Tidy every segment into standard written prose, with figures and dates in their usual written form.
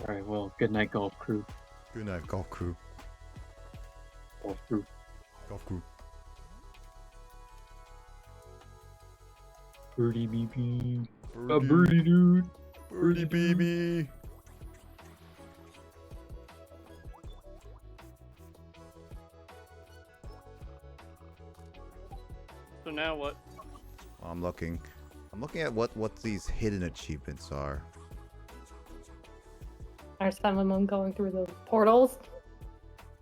Alright, well, good night, golf crew. Good night, golf crew. Golf crew. Golf crew. Birdie BB. Birdie. A birdie dude. Birdie baby. So now what? I'm looking at what these hidden achievements are. Are some of them going through the portals?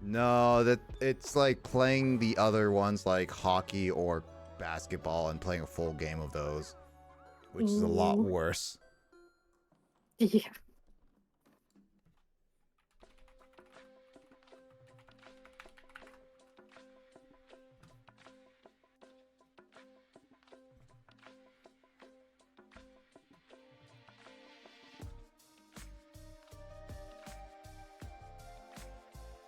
No, that it's like playing the other ones like hockey or basketball and playing a full game of those, which is a lot Ooh. worse. Yeah.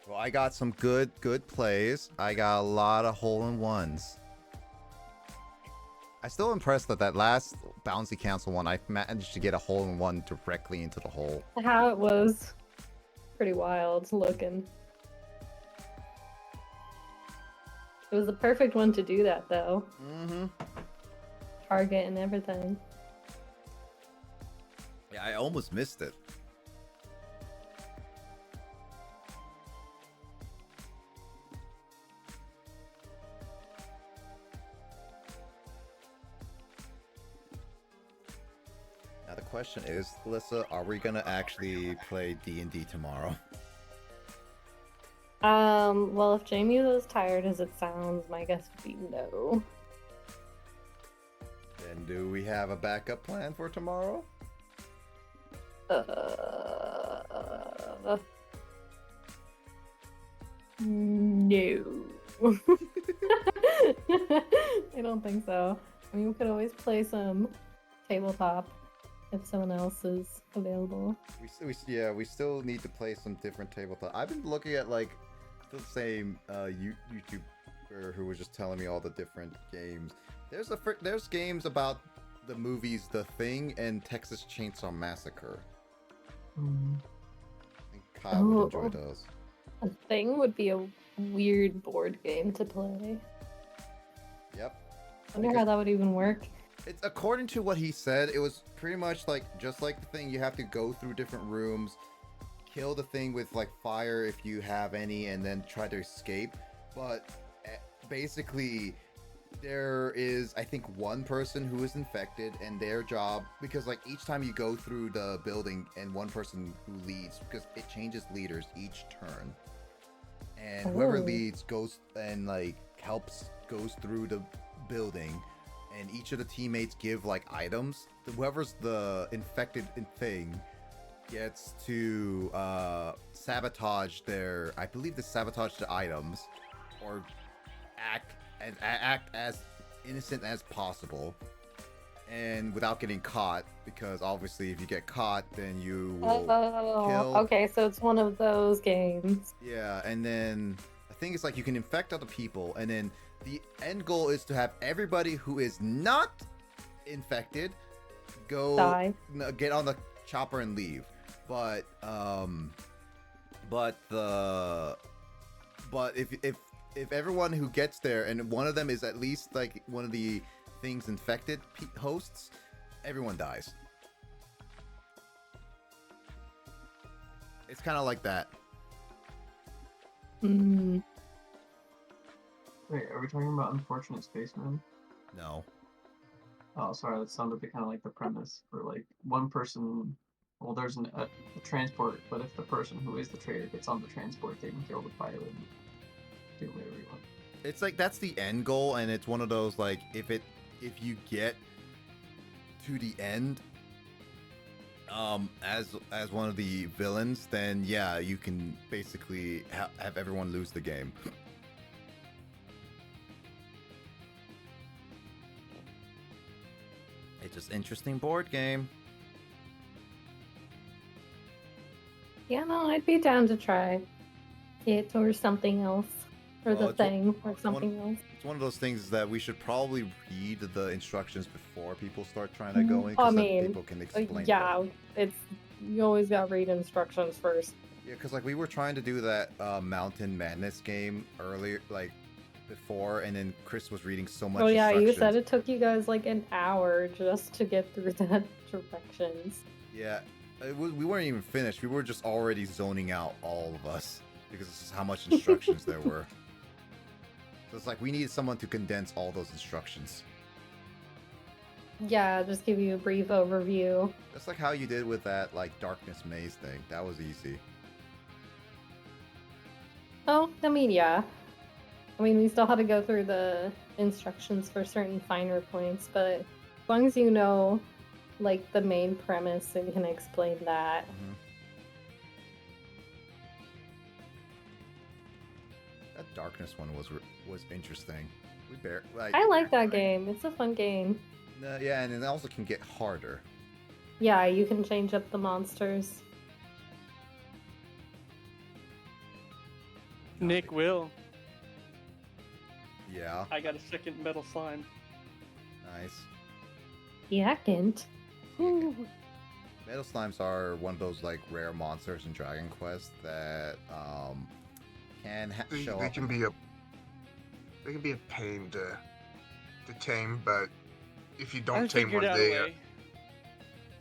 Well, I got some good plays. I got a lot of hole-in-ones. I'm still impressed that last bouncy council one, I managed to get a hole-in-one directly into the hole. How it was pretty wild looking. It was the perfect one to do that though. Mm-hmm. Target and everything. Yeah, I almost missed it. Now the question is, Alyssa, are we gonna actually play D&D tomorrow? Well, if Jamie is as tired as it sounds, my guess would be no. Then do we have a backup plan for tomorrow? No. I don't think so. I mean, we could always play some tabletop if someone else is available. We still need to play some different tabletop. I've been looking at like the same YouTuber who was just telling me all the different games. There's games about the movies The Thing and Texas Chainsaw Massacre. Mm. I think Kyle would enjoy those. A thing would be a weird board game to play. Yep. I wonder how that would even work. It's according to what he said, it was pretty much like just like The Thing. You have to go through different rooms, kill the thing with like fire if you have any, and then try to escape. But basically, there is I think one person who is infected, and their job, because like each time you go through the building and one person who leads, because it changes leaders each turn, and whoever leads goes and like goes through the building, and each of the teammates give like items. Whoever's the infected thing gets to sabotage their, I believe they sabotage the items, or act as innocent as possible, and without getting caught, because obviously if you get caught then you will kill. Okay, so it's one of those games. Yeah, and then the thing is like you can infect other people, and then the end goal is to have everybody who is not infected Die. get on the chopper and leave. But if everyone who gets there and one of them is at least like one of the things infected hosts, everyone dies. It's kind of like that. Mm. Wait, are we talking about Unfortunate Spaceman? No. Oh, sorry, that sounded kind of like the premise for like one person. Well, there's a transport, but if the person who is the traitor gets on the transport, they can kill the pilot and do whatever you want. It's like that's the end goal, and it's one of those like if you get to the end as one of the villains, then yeah, you can basically have everyone lose the game. It's just interesting board game. Yeah, no, I'd be down to try it or something else. Or Well, the thing, or something else. It's one of those things that we should probably read the instructions before people start trying to go in, I because mean, people can explain. yeah, it's you always gotta read instructions first. Yeah, because like we were trying to do that Mountain Madness game earlier, like before, and then Chris was reading so much Oh yeah, you instructions. said it took you guys like an hour just to get through that directions. Yeah, we weren't even finished. We were just already zoning out, all of us, because this is how much instructions there were. So it's like we needed someone to condense all those instructions. Yeah, just give you a brief overview. Just like how you did with that like Darkness Maze thing. That was easy. Oh, I mean, yeah. I mean, we still had to go through the instructions for certain finer points, but as long as you know, like, the main premise and can explain that. Mm-hmm. That Darkness one was interesting. I like that game. It's a fun game. Yeah, and it also can get harder. Yeah, you can change up the monsters. Nick will. Yeah. I got a second metal slime. Nice. Yakint. Metal slimes are one of those like rare monsters in Dragon Quest that can show They up. can be a pain to tame, but if you don't tame one,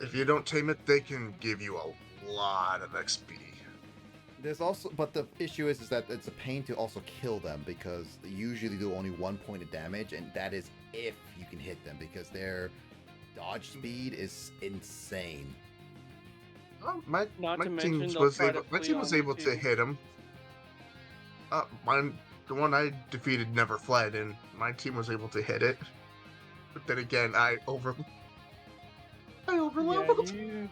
if you don't tame it, they can give you a lot of XP. There's also, but the issue is that it's a pain to also kill them because they usually do only 1 point of damage, and that is if you can hit them because their dodge speed is insane. My team was able to hit him. The one I defeated never fled, and my team was able to hit it. But then again, I overleveled. Yeah,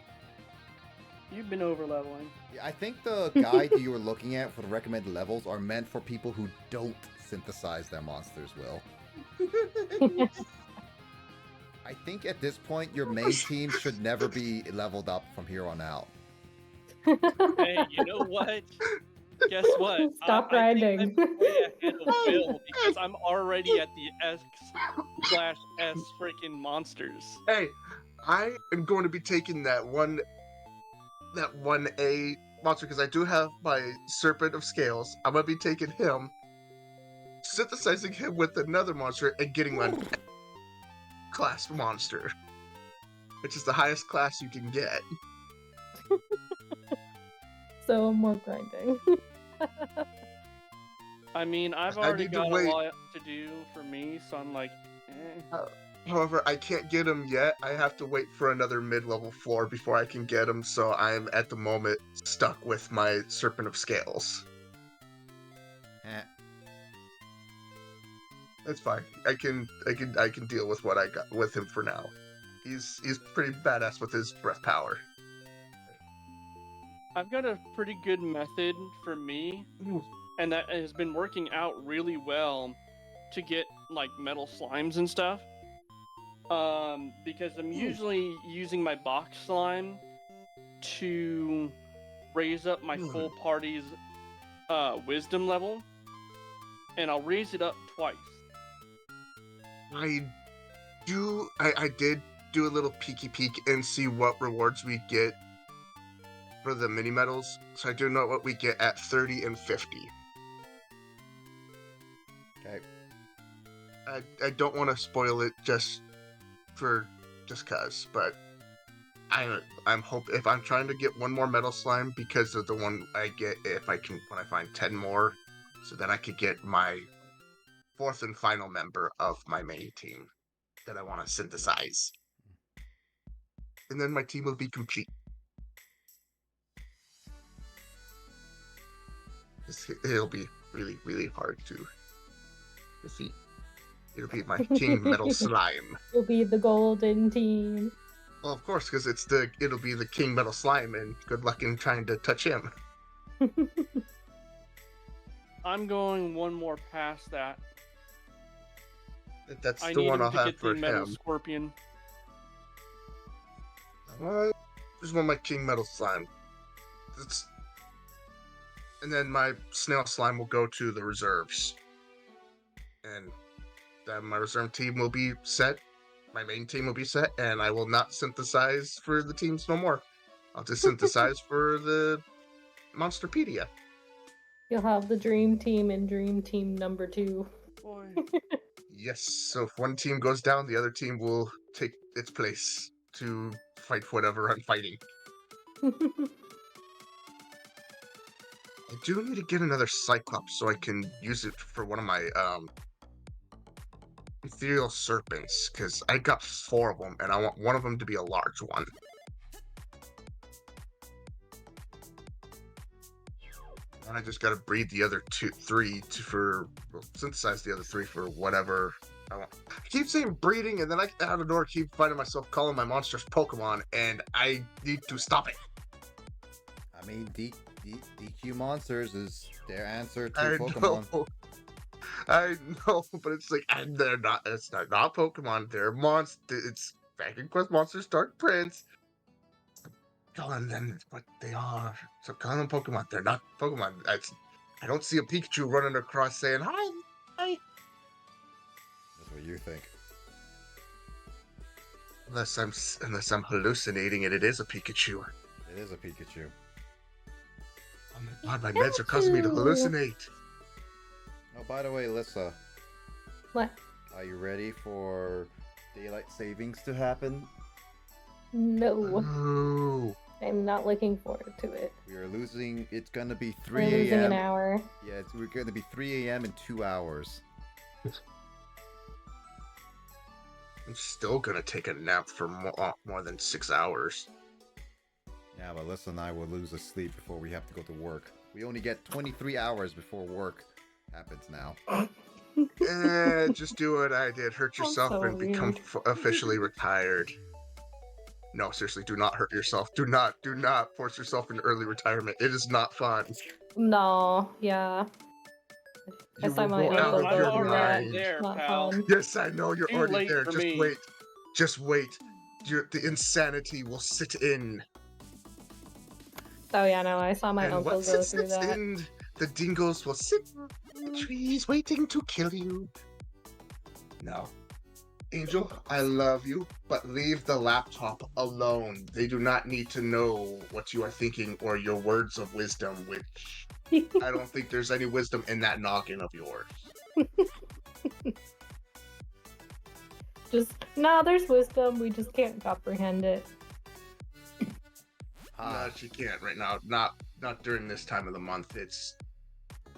you've been overleveling. Yeah, I think the guide you were looking at for the recommended levels are meant for people who don't synthesize their monsters well. I think at this point, your main team should never be leveled up from here on out. Hey, you know what? Guess what? Stop grinding. I'm way ahead of Will because I'm already at the S/S freaking monsters. Hey, I am going to be taking that 1A monster because I do have my Serpent of Scales. I'm gonna be taking him, synthesizing him with another monster, and getting an class monster, which is the highest class you can get. So more grinding. I mean, I've already got a lot to do for me, so I'm like, eh. However, I can't get him yet. I have to wait for another mid-level floor before I can get him, so I'm at the moment stuck with my Serpent of Scales. That's fine. I can deal with what I got with him for now. He's pretty badass with his breath power. I've got a pretty good method for me, and that has been working out really well to get like metal slimes and stuff. Because I'm usually using my box slime to raise up my full party's wisdom level, and I'll raise it up twice. I did do a little peeky peek and see what rewards we get for the mini medals, so I do know what we get at 30 and 50. Okay. I don't want to spoil it just cause, but I'm if I'm trying to get one more metal slime because of the one I get when I find 10 more, so then I could get my 4th and final member of my main team that I want to synthesize. And then my team will be complete. It'll be really, really hard to defeat. It'll be my King Metal Slime. It'll be the golden team. Well, of course, because it'll be the King Metal Slime, and good luck in trying to touch him. I'm going one more past that. That's the one I'll have for Metal him. Scorpion. Just want my King Metal Slime. And then my Snail Slime will go to the reserves. And then my reserve team will be set. My main team will be set, and I will not synthesize for the teams no more. I'll just synthesize for the Monsterpedia. You'll have the Dream Team and Dream Team number 2. Boy. Yes, so if one team goes down, the other team will take its place to fight whatever I'm fighting. I do need to get another Cyclops so I can use it for one of my ethereal serpents, because I got 4 of them, and I want one of them to be a large one. And I just gotta breed the other 3 synthesize the other 3 for whatever I want. I keep saying breeding, and then I out of nowhere keep finding myself calling my monsters Pokemon, and I need to stop it. I mean, DQ Monsters is their answer to I Pokemon. know. I know, but it's like, and they're not. It's not Pokemon. They're monsters. It's Dragon Quest Monsters Dark Prince. Calling them what they are. So calling them Pokemon. They're not Pokemon. I don't see a Pikachu running across saying hi. That's what you think. Unless I'm hallucinating and it is a Pikachu. It is a Pikachu. Oh my god, my meds are causing me to hallucinate. Oh, by the way, Alyssa. What? Are you ready for daylight savings to happen? No, Ooh. I'm not looking forward to it. We are losing. It's gonna be 3 We're losing an a.m. hour. Yeah, we're gonna be 3 a.m. in 2 hours. I'm still gonna take a nap for more than 6 hours. Yeah, but Alyssa and I will lose a sleep before we have to go to work. We only get 23 hours before work happens now. Just do what I did. Hurt yourself so and become officially retired. No, seriously, do not hurt yourself. Do not force yourself into early retirement. It is not fun. No, yeah. You Guess I will might go not out go of I'm your through already mind. there, Not pal. fun. Yes, I know you're Too already late there. for Just me. wait. Just wait. The insanity will sit in. Oh yeah, no, I saw my And uncle once go it through sits that. in, the dingoes will sit in the trees waiting to kill you. No. Angel, I love you, but leave the laptop alone. They do not need to know what you are thinking or your words of wisdom, which I don't think there's any wisdom in that noggin of yours. No, there's wisdom, we just can't comprehend it. No, she can't right now. Not during this time of the month. It's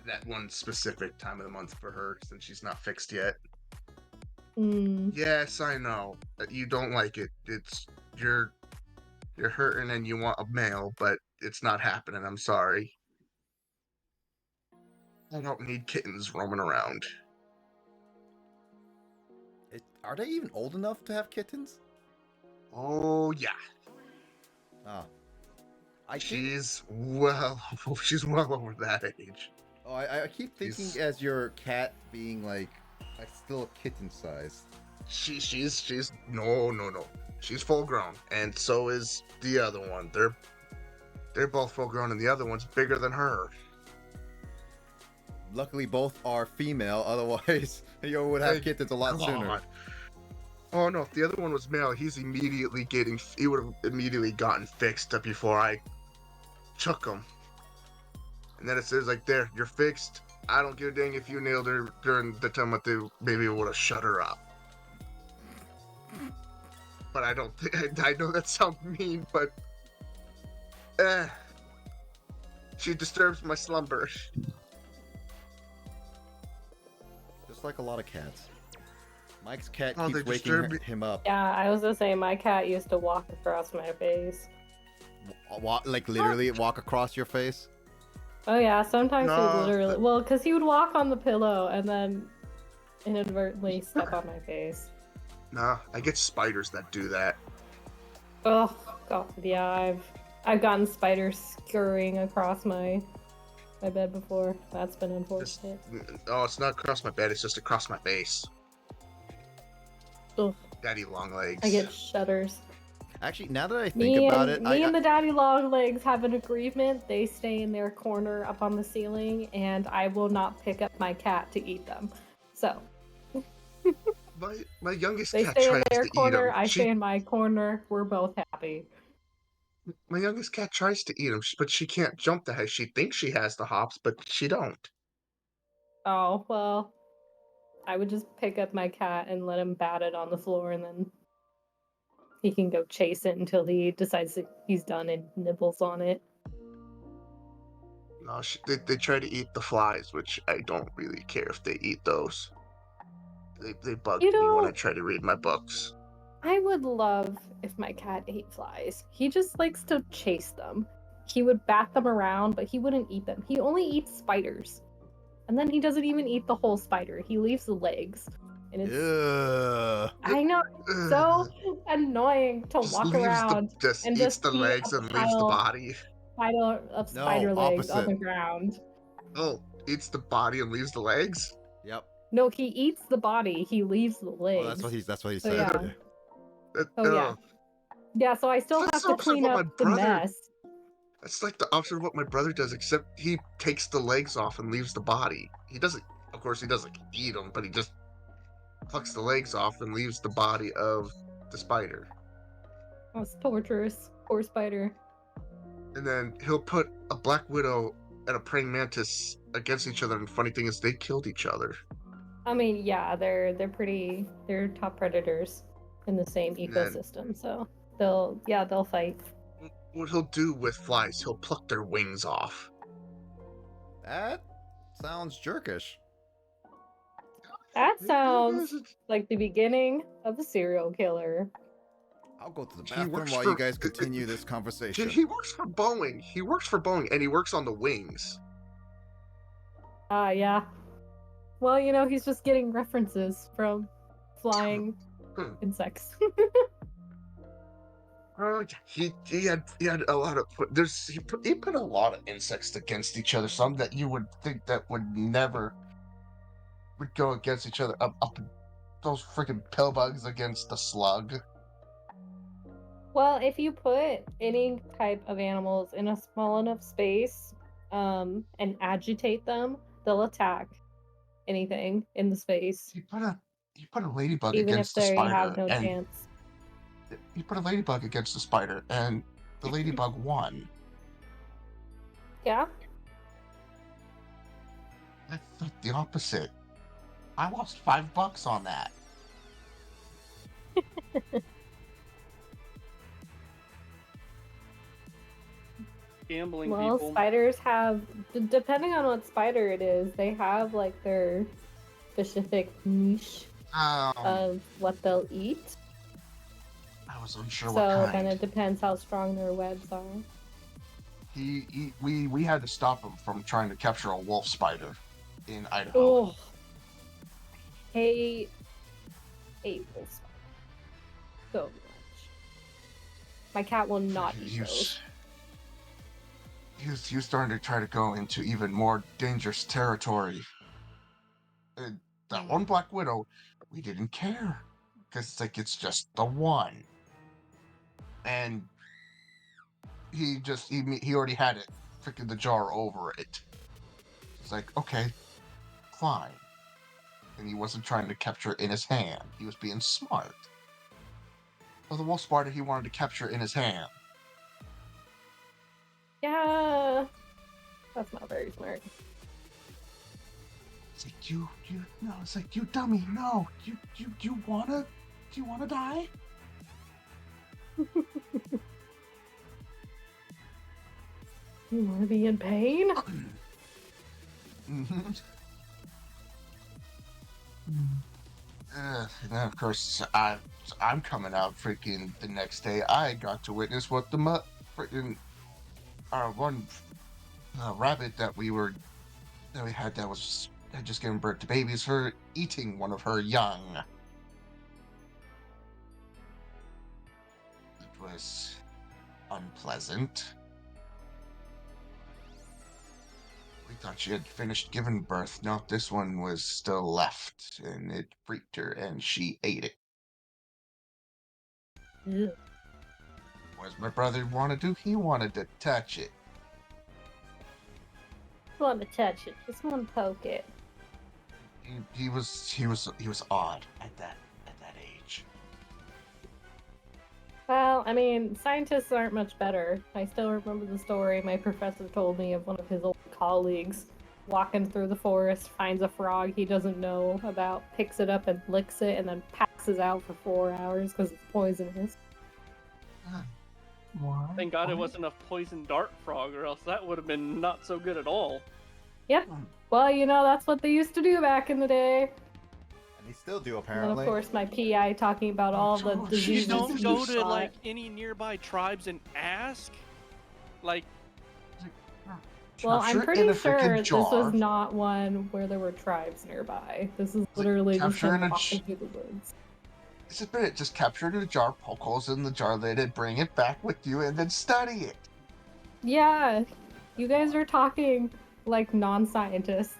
that one specific time of the month for her since she's not fixed yet. Yes, I know that you don't like it. It's you're hurting and you want a male, but it's not happening. I'm sorry. I don't need kittens roaming around. Are they even old enough to have kittens? Oh yeah, Oh. she's well over that age. Oh, I keep thinking She's- as your cat being like still kitten sized. She's no. She's full grown, and so is the other one. They're both full grown, and the other one's bigger than her. Luckily, both are female. Otherwise, you would have Hey, kittens a lot come sooner. on. Oh no, if the other one was male, he would have immediately gotten fixed up before I took him. And then it says like, there, you're fixed. I don't give a dang if you nailed her during the time that they maybe would have shut her up. But I don't think, I know that sounds mean, but she disturbs my slumber. Just like a lot of cats. Mike's cat Oh, keeps they waking disturb me. him up. Yeah, I was gonna say my cat used to walk across my face. Like literally walk across your face. Oh yeah, sometimes he No, would literally, because he would walk on the pillow and then inadvertently step on my face. Nah, I get spiders that do that. Oh god, yeah, I've gotten spiders scurrying across my bed before. That's been unfortunate. Oh, it's not across my bed, it's just across my face. Ugh, Daddy long legs. I get shudders. Actually, now that I think about it, Me and the daddy long legs have an agreement. They stay in their corner up on the ceiling, and I will not pick up my cat to eat them. So My youngest they cat stay in tries their to eat corner. them. I stay in my corner. We're both happy. My youngest cat tries to eat them, but she can't jump the height. She thinks she has the hops, but she don't. Oh, well, I would just pick up my cat and let him bat it on the floor, and then he can go chase it until he decides that he's done and nibbles on it. No, they try to eat the flies, which I don't really care if they eat those. They bug You me when I know, try to read my books. I would love if my cat ate flies. He just likes to chase them. He would bat them around, but he wouldn't eat them. He only eats spiders. And then he doesn't even eat the whole spider. He leaves the legs. And it's Ugh. I know so annoying to Just walk leaves the around just and eats just the see legs a and leaves the body. pile of No, spider legs on opposite. the ground. Oh, eats the body and leaves the legs. Yep. No, he eats the body, he leaves the legs. Oh, that's what he So said. yeah. Yeah. Oh yeah. Yeah, so I still That's have the to opposite of clean what up my the brother. mess. That's like the opposite of what my brother does, except he takes the legs off and leaves the body. He doesn't, of course, he doesn't eat them, but he just plucks the legs off and leaves the body of the spider. That's torturous. Poor spider. And then he'll put a black widow and a praying mantis against each other. And the funny thing is, they killed each other. I mean, yeah, they're top predators in the same And then ecosystem, so they'll fight. what he'll do with flies, he'll pluck their wings off. That sounds jerkish. That sounds like the beginning of a serial killer. I'll go to the He bathroom works while for- you guys continue this conversation. He works for Boeing. He works for Boeing, and he works on the wings. Yeah. Well, you know, he's just getting references from flying insects. He had a lot of he put a lot of insects against each other. Some that you would think that would never would go against each other. Up those freaking pill bugs against the slug. Well, if you put any type of animals in a small enough space, and agitate them, they'll attack anything in the space, He put a ladybug even if against the they have spider, no and chance. he put a ladybug against the spider, and the ladybug won. Yeah. I thought the opposite. I lost $5 on that. Gambling Well, people. spiders have, depending on what spider it is, they have like their specific niche of what they'll eat. I was unsure So what then kind. it depends how strong their webs are. We had to stop him from trying to capture a wolf spider in Idaho. Oh, hate wolves so much. My cat will not eat those. He was starting to try to go into even more dangerous territory. That one black widow, we didn't care because it's like it's just the one, and he already had it, freaking the jar over it. It's like, okay, fine. And he wasn't trying to capture it in his hand. He was being smart. Well, the wolf spider he wanted to capture in his hand. Yeah, that's not very smart. It's like no. It's like you dummy. No, do you wanna die? You want to be in pain? Mm-hmm. And then of course I'm coming out freaking the next day. I got to witness what the freaking one rabbit that we had that had just given birth to babies. Her eating one of her young. It was unpleasant. We thought she had finished giving birth. No, this one was still left, and it freaked her, and she ate it. Ugh. What does my brother want to do? He wanted to touch it. Just want to touch it. Just want to poke it. He was odd at that age. Well, I mean, scientists aren't much better. I still remember the story my professor told me of one of his old colleagues walking through the forest, finds a frog he doesn't know about, picks it up and licks it, and then passes out for 4 hours because it's poisonous. Why? Thank God it Why? wasn't a poison dart frog, or else that would have been not so good at all. Yep. Well, you know, that's what they used to do back in the day. And they still do, And then, apparently. of course, my PI talking about all the Oh, diseases Just don't he go to fought. like any nearby tribes and ask. Like, Well, I'm Capture in pretty a sure freaking this jar. was not one where there were tribes nearby. This is literally just capture in him a walking through the woods. It's a bit. Just capture it in a jar, poke holes in the jar lid, and bring it back with you, and then study it. Yeah, you guys are talking like non-scientists.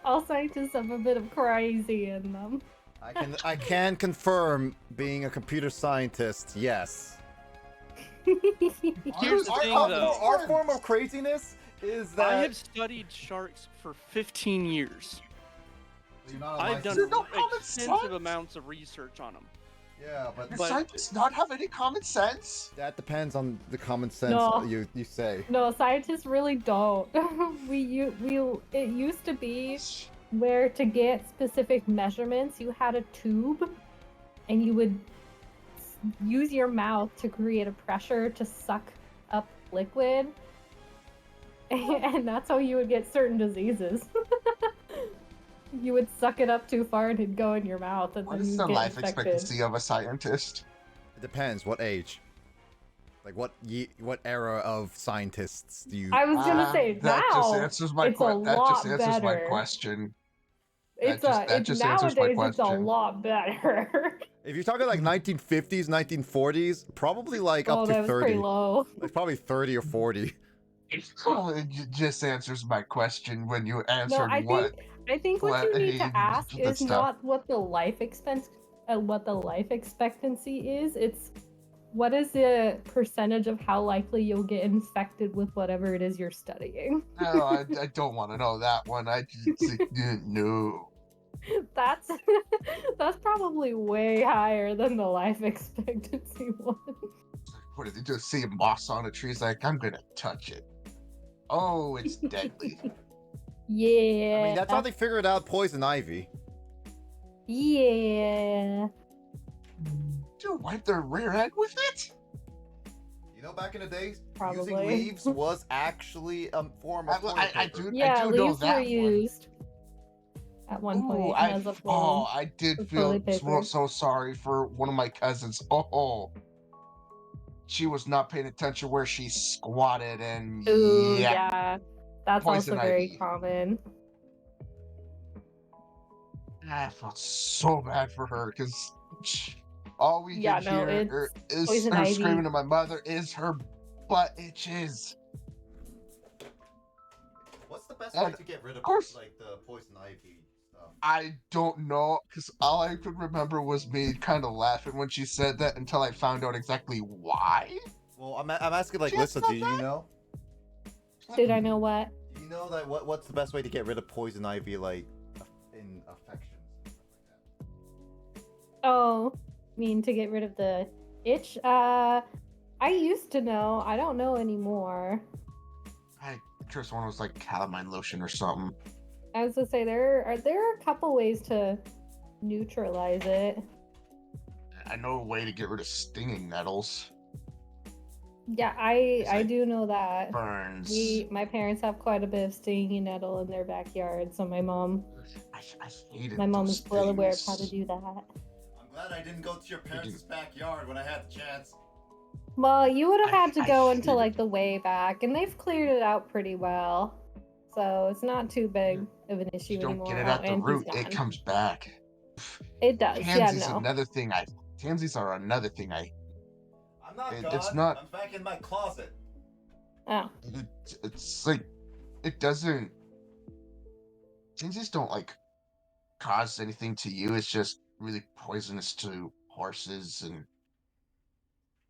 All scientists have a bit of crazy in them. I can confirm, being a computer scientist, yes. Here's the thing, though. Our form of craziness is that I have studied sharks for 15 years. You're not a I've done There's no common extensive sense. amounts of research on them. Yeah, Does But- scientists not have any common sense? that depends on the common sense No. you say. No, scientists really don't. It used to be where to get specific measurements, you had a tube, and you would use your mouth to create a pressure to suck up liquid, and that's how you would get certain diseases. You would suck it up too far and it'd go in your mouth, and What then is you'd the get life infected. expectancy of a scientist? It depends. What age? Like what era of scientists do you? I was gonna say that just now answers my it's a that just lot answers my better. question. It's that just answers my nowadays it's a question. lot better. If you're talking like 1950s, 1940s, probably like Oh, up to that was 30. pretty low. Like probably 30 or 40. It just answers my question when you No, answered I what. think what you need to ask that is stuff. not what the life expectancy is. It's what is the percentage of how likely you'll get infected with whatever it is you're studying. No, I don't want to know that one. No. That's that's probably way higher than the life expectancy one. What did they just see a moss on a tree? It's like, I'm gonna touch it. Oh, it's deadly. Yeah. I mean, that's how they figured out poison ivy. Yeah. Dude, wipe their rear end with it? You know, back in the days, Probably. using leaves was actually a form of toilet I paper. Yeah, do know leaves that were one. used at one Ooh, point as a form. I did of feel toilet paper. so sorry for one of my cousins. Oh, she was not paying attention where she squatted, and Ooh, yeah, yeah. That's Poison also very ivy. common. I felt so bad for her because all we Yeah, could no, hear is poison her ivy. screaming to my mother is her butt itches. What's the best And way to get rid of course- like the poison ivy stuff? I don't know, because all I could remember was me kind of laughing when she said that until I found out exactly why. Well, I'm asking like, Just Lissa, not do you know? Did I know what? Do you know that what's the best way to get rid of poison ivy, like in affections and stuff like that? Oh, mean to get rid of the itch? I used to know. I don't know anymore. I just one was like calamine lotion or something. I was gonna say there are a couple ways to neutralize it. I know a way to get rid of stinging nettles. Yeah, It's I like do know that. Burns. My parents have quite a bit of stinging nettle in their backyard, so my mom I hated is those well aware of how to things. do that. I'm glad I didn't go to your parents' backyard when I had the chance. Well, you would have had to I go hated into it. like the way back, and they've cleared it out pretty well, so it's not too big of an issue You don't anymore. get it Oh, at the and he's root, it gone. comes back. It does, yeah, Pansies no. another thing. Pansies are another thing. I'm not It's gone. not- I'm back in my closet. Oh, It's like it doesn't. Pansies don't like cause anything to you. It's just really poisonous to horses, and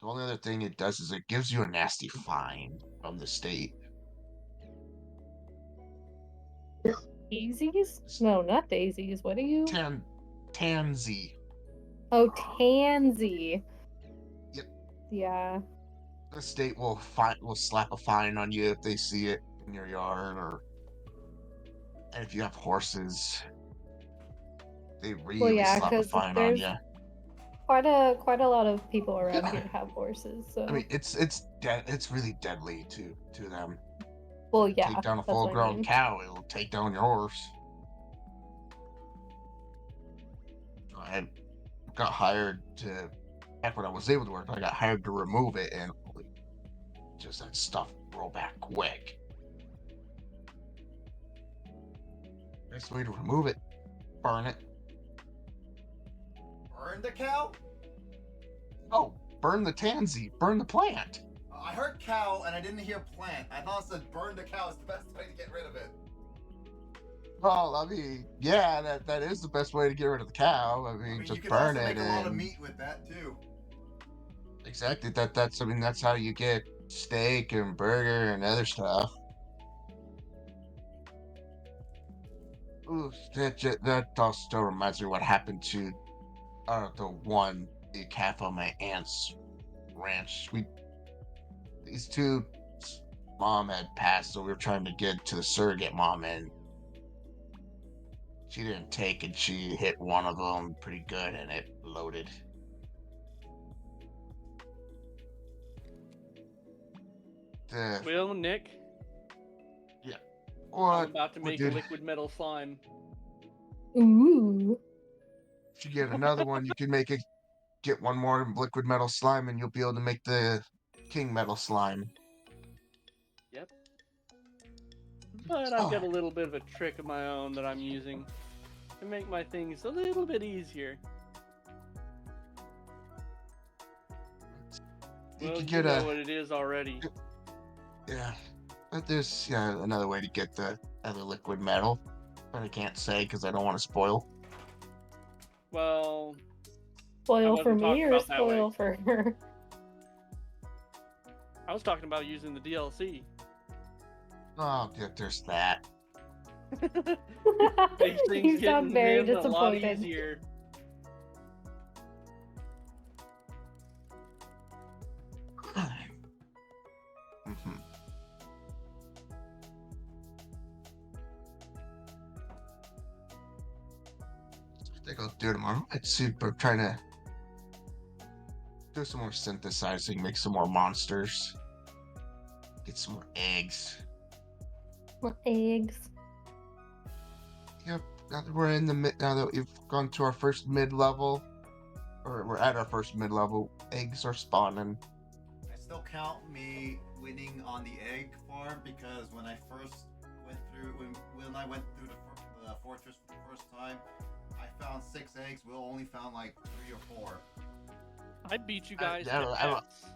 the only other thing it does is it gives you a nasty fine from the state. daisies? No, not daisies. What are you? Tansy. Oh, tansy. Yeah. The state will slap a fine on you if they see it in your yard, and if you have horses, they Well, really yeah, slap a because fine on there's you. quite a lot of people around Yeah. here have horses, I so mean, it's really deadly to them. well, Take yeah, down a that's what I full-grown mean. cow, it'll take down your horse. I got hired to back when I was able to work. I got hired to remove it, and just that stuff roll back quick. Best way to remove it, burn it. Burn the cow? Oh, burn the tansy, burn the plant. I heard cow and I didn't hear plant. I thought it said burn the cow is the best way to get rid of it. Well, I mean, yeah, that is the best way to get rid of the cow. I mean, You just can burn also it make a lot of and meat with that too. exactly that's how you get steak and burger and other stuff. Ooh, that also reminds me what happened to the calf on my aunt's ranch. These two mom had passed, so we were trying to get to the surrogate mom, and she didn't take it. She hit one of them pretty good, and it loaded. Well, Nick, Yeah. I'm What? about to What, make a dude? liquid metal slime. Ooh. If you get another one, you can get one more liquid metal slime, and you'll be able to make the king metal slime. Yep. But I've got Oh, a little bit of a trick of my own that I'm using to make my things a little bit easier. you Well, could you get know what it is already. yeah. But there's another way to get the other liquid metal, but I can't say because I don't want to spoil. Well, Spoil for wasn't me talking or about that way. spoil for her? I was talking about using the DLC. Oh, there's that. Makes things You sound getting very in a lot disappointed. easier. Mhm. I think I'll do it tomorrow. Let's see, but I'm trying to do some more synthesizing, make some more monsters, get some more eggs. More eggs. Yep. Now that we're in the now that we've gone to our first mid-level, or we're at our first mid-level, eggs are spawning. I still count me winning on the egg farm because when I first went through, when I went through the fortress for the first time, I found 6 eggs. Will only found like 3 or 4. I beat you guys yeah, to X.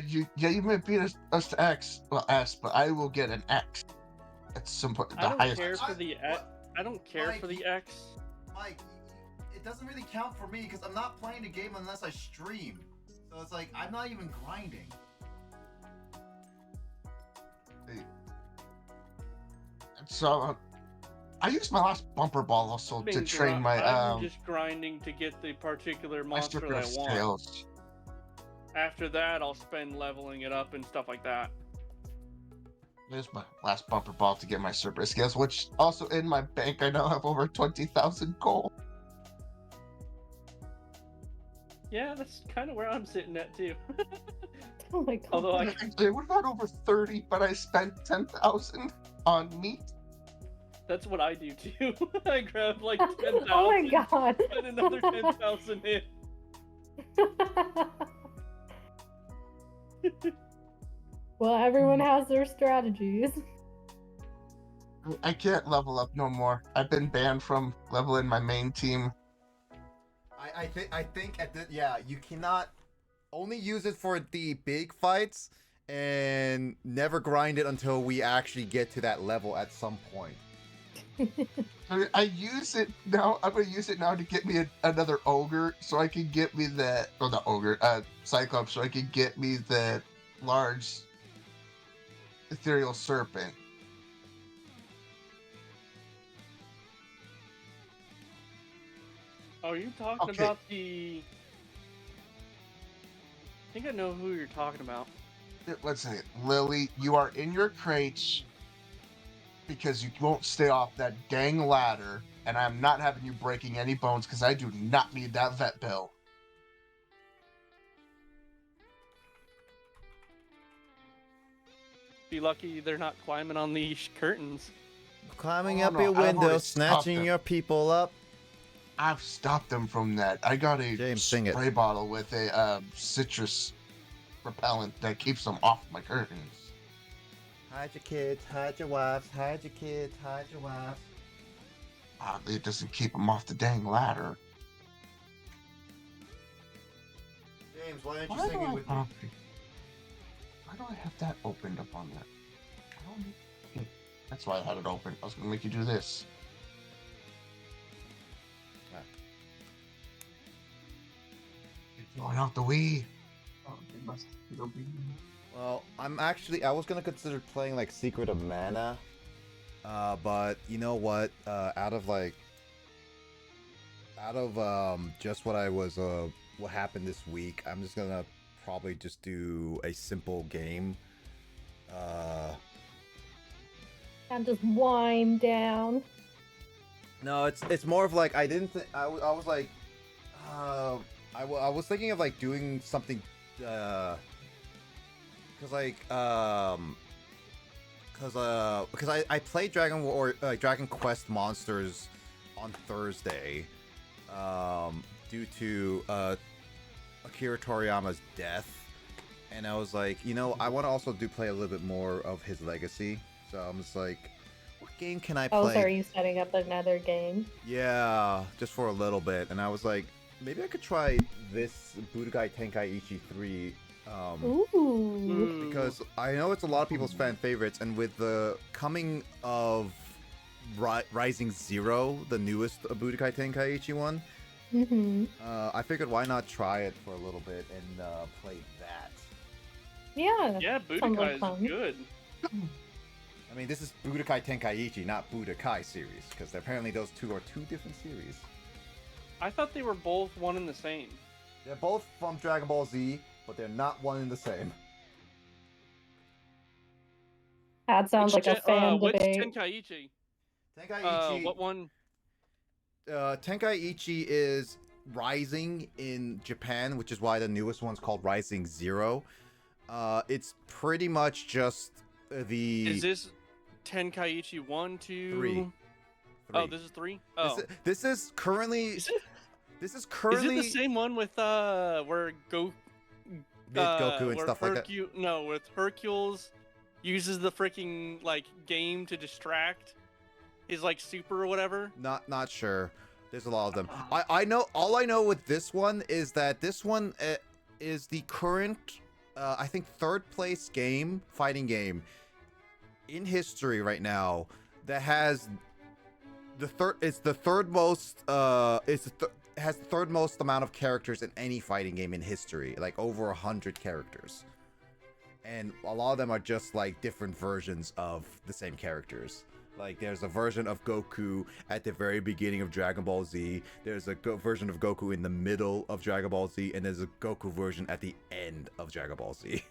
You might beat us to X, well S, but I will get an X at some point. I The don't highest. care for the X. I don't care Mike, for the X. Mike, it doesn't really count for me because I'm not playing the game unless I stream. So it's like I'm not even grinding. So I used my last bumper ball also to train my I'm just grinding to get the particular my monster stripper that I want. scales. After that, I'll spend leveling it up and stuff like that. There's my last bumper ball to get my Cerberus scales, which also in my bank I now have over 20,000 gold. Yeah, that's kind of where I'm sitting at too. Oh my god. Although I It would have had over 30, but I spent 10,000 on meat. that's what I do too. I grab like 10,000. Oh my god. And another 10,000 in. Well, everyone has their strategies. I can't level up no more. I've been banned from leveling my main team. I think at the you cannot only use it for the big fights and never grind it until we actually get to that level at some point. I use it now. I'm gonna use it now to get me another ogre, so I can get me the Cyclops, so I can get me the large ethereal serpent. Are you talking Okay. about the I think I know who you're talking about. Let's see, Lily, you are in your crates because you won't stay off that dang ladder, and I'm not having you breaking any bones because I do not need that vet bill. Be lucky they're not climbing on these curtains. Climbing Oh, up no, your I've window, already stopped snatching them. your people up. I've stopped them from that. I got a James, sing it. spray bottle with a citrus repellent that keeps them off my curtains. Hide your kids, hide your wives, hide your kids, hide your wives. Oddly, it doesn't keep them off the dang ladder. James, why aren't Why you do singing I with me? have Why do I have that opened up on that? I don't need... That's why I had it open. I was gonna make you do this. You're going off the Wii. Oh, they must still be. Well, I was gonna consider playing like Secret of Mana, but you know what? Out of just what happened this week, I'm just gonna probably just do a simple game. And just wind down. No, it's more of like I didn't. I was like, I was thinking of like doing something, cause I played Dragon Quest Monsters on Thursday, due to Akira Toriyama's death, and I was like, I want to also play a little bit more of his legacy. So I'm just like, what game can I play? Oh, so are you setting up another game? Yeah, just for a little bit, and I was like, maybe I could try this Budokai Tenkaichi 3. Ooh. Because I know it's a lot of people's fan favorites, and with the coming of Rising Zero, the newest Budokai Tenkaichi one, I figured why not try it for a little bit and play that. Yeah. Yeah, sounds Budokai fun. is good. I mean, this is Budokai Tenkaichi, not Budokai series, because apparently those two are two different series. I thought they were both one and the same. They're both from Dragon Ball Z, but they're not one and the same. That sounds like a fan which debate. Tenkaichi? Tenkaichi. What one? Tenkaichi is Rising in Japan, which is why the newest one's called Rising Zero. It's pretty much just the. Is this Tenkaichi 1, 2? 3. Oh, this is 3? Oh. This is currently. Is it currently. the same one with where Goku and stuff like that? No, with Hercules uses the freaking like game to distract his like super or whatever? Not sure. There's a lot of them. I know. All I know with this one is that this one is the current, I think, third place fighting game in history right now that has the third. It's the third most. Has the third most amount of characters in any fighting game in history, like over 100 characters, and a lot of them are just like different versions of the same characters. Like, there's a version of Goku at the very beginning of Dragon Ball Z, there's a version of Goku in the middle of Dragon Ball Z, and there's a Goku version at the end of Dragon Ball Z.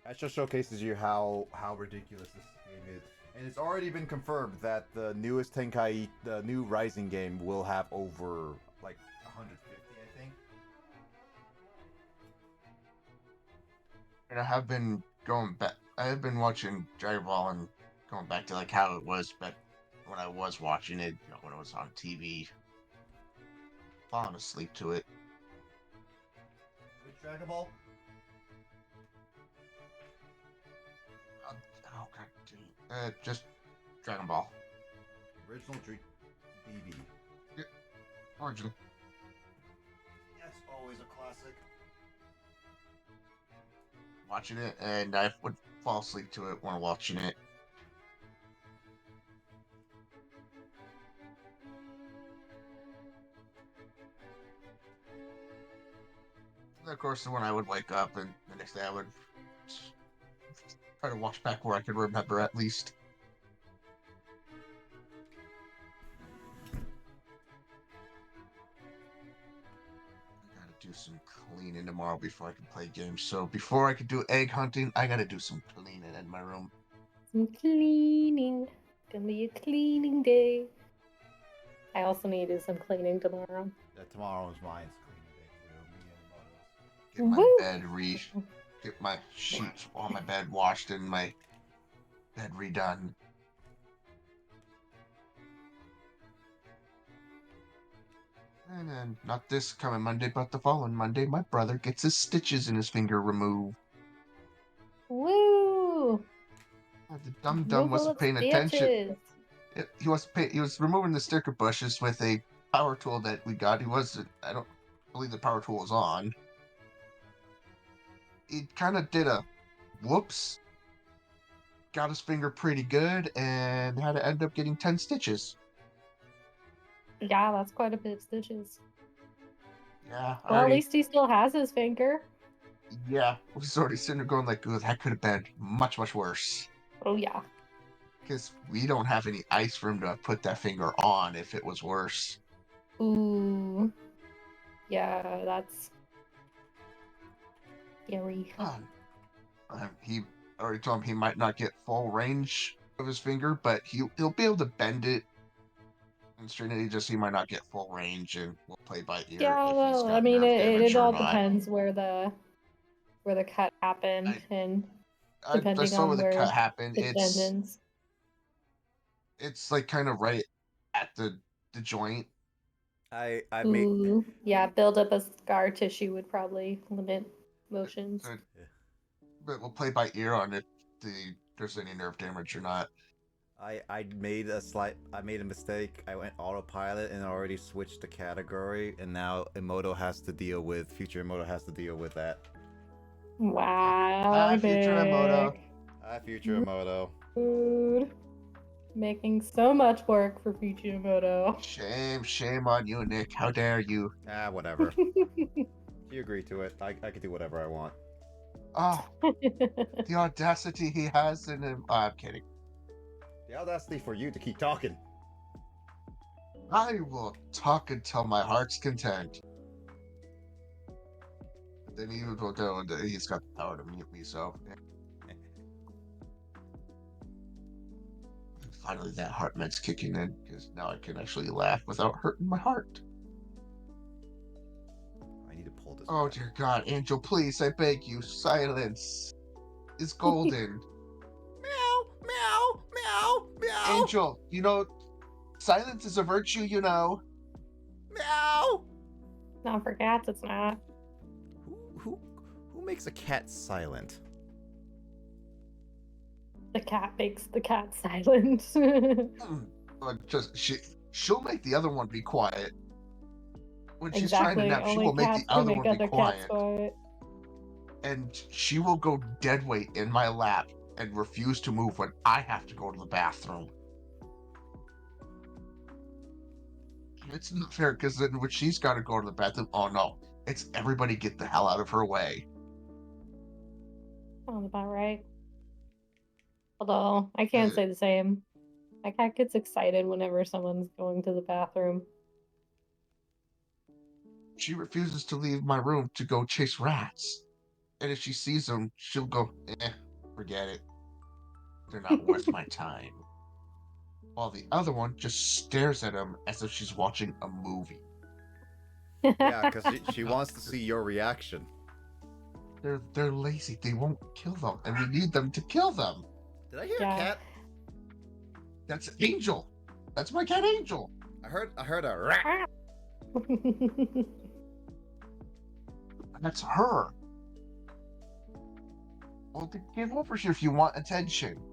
That just showcases you how ridiculous this game is. And it's already been confirmed that the newest the new Rising game will have over, like, 150, I think. And I have been going back. I have been watching Dragon Ball and going back to like how it was back when I was watching it, when it was on TV. Falling asleep to it. Which Dragon Ball? Oh god, just Dragon Ball. Original BB. Yep. Origin. That's always a classic. Watching it, and I would fall asleep to it when watching it. And of course, when I would wake up, and the next day I would try to watch back where I could remember at least. some cleaning tomorrow before I can play games. So before I can do egg hunting, I gotta do some cleaning in my room. Some cleaning. It's gonna be a cleaning day. I also need to do some cleaning tomorrow. Tomorrow's mine's cleaning day too. Me and Motos. Get my Woo! bed get my sheets on my bed washed and my bed redone. And then not this coming Monday, but the following Monday, my brother gets his stitches in his finger removed. Woo! The dum Removal wasn't of paying attention. stitches. He was removing the sticker bushes with a power tool that we got. I don't believe the power tool was on. He kind of did a whoops, got his finger pretty good, and had to end up getting 10 stitches. Yeah, that's quite a bit of stitches. Yeah, Well, at least he still has his finger. Yeah, we was already sitting there going like, "Ooh, that could have been much, much worse." Oh yeah. Because we don't have any ice for him to put that finger on if it was worse. Ooh. Yeah, that's scary. He already told him he might not get full range of his finger, but he'll be able to bend it and straighten it. He might not get full range, and we'll play by ear Yeah, if he's well, I got mean, nerve it damage or all not. depends where the cut happened, and I depending saw on where the where cut happened. the tendons. It's like kind of right at the joint. I made. Ooh, yeah, build up of scar tissue would probably limit motions. But we'll play by ear on if there's any nerve damage or not. I made a mistake. I went autopilot and already switched the category, and now Future Emoto has to deal with that. Wow, Future Emoto. Nick. Hi, Future Emoto. Dude. Making so much work for Fujimoto. Shame on you, Nick. How dare you? Whatever. You agree to it. I can do whatever I want. Oh, the audacity he has in him. I'm kidding. The audacity for you to keep talking. I will talk until my heart's content. But then he will go, and he's got the power to mute me, so. And finally, that heart med's kicking in, because now I can actually laugh without hurting my heart. I need to pull this. Oh, back. dear God, Angel, please, I beg you, silence is golden. Meow, meow, meow, meow. Angel, silence is a virtue, Meow. Not for cats, it's not. Who makes a cat silent? The cat makes the cat silent. She'll make the other one be quiet. When she's trying Exactly. to nap, she Only will make cats the can other make one be other cats quiet. quiet. And she will go dead weight in my lap and refuse to move when I have to go to the bathroom. It's not fair, because then when she's got to go to the bathroom, oh no, it's everybody get the hell out of her way. Sounds about right. Although, I can't say the same. My cat gets excited whenever someone's going to the bathroom. She refuses to leave my room to go chase rats. And if she sees them, she'll go, forget it. They're not worth my time. While the other one just stares at him as if she's watching a movie. Yeah, because she wants to see your reaction. They're lazy. They won't kill them, and we need them to kill them. Did I hear Yeah. a cat? That's Angel. That's my cat Angel. I heard a rat. That's her. Well, get over here if you want attention.